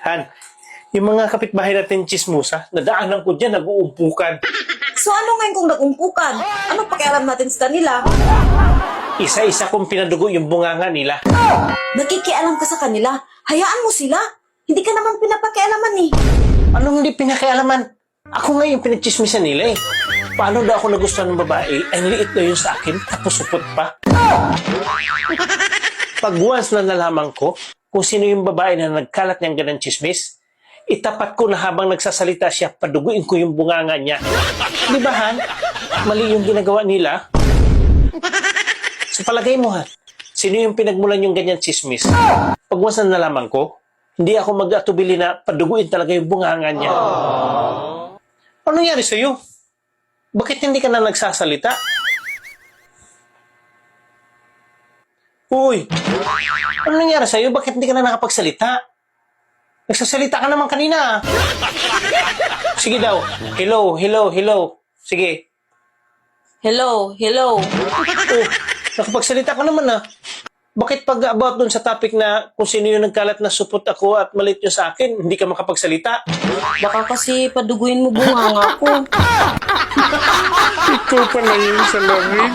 Han, yung mga kapitbahay natin chismosa, nadaanan ko dyan, nag-uumpukan. So ano ngayon kung nag-umpukan? Ano pakialam natin sa kanila? Isa-isa kong pinadugo yung bunganga nila. Nakikialam ka sa kanila. Hayaan mo sila. Hindi ka naman pinapakialaman eh. Anong hindi pinakialaman? Ako nga yung pinagchismisan nila eh. Paano daw ako nagustuhan ng babae, ay liit na yun sa akin, tapos supot pa. Pag once na nalaman ko kung sino yung babae na nagkalat niyang ganang chismis, itapat ko na habang nagsasalita siya, paduguin ko yung bunganga niya. Di ba, Han? Mali yung ginagawa nila. Sa palagay mo, Han, sino yung pinagmulan yung ganyan chismis? Pag once na nalaman ko, hindi ako mag-atubili na paduguin talaga yung bunganga niya. Ano nangyari sa'yo? Bakit hindi ka na nagsasalita? Uy! Ano nangyari sa'yo? Bakit hindi ka na nakapagsalita? Nagsasalita ka naman kanina. Sige daw. Hello, hello, hello. Sige. Hello, hello. Oh, nakapagsalita ka naman ah. Bakit pag about dun sa topic na kung sino yung nagkalat na supot ako at malit yung sa akin, hindi ka makapagsalita? Baka kasi paduguin mo bunganga ko. Ikaw pala yung salamin.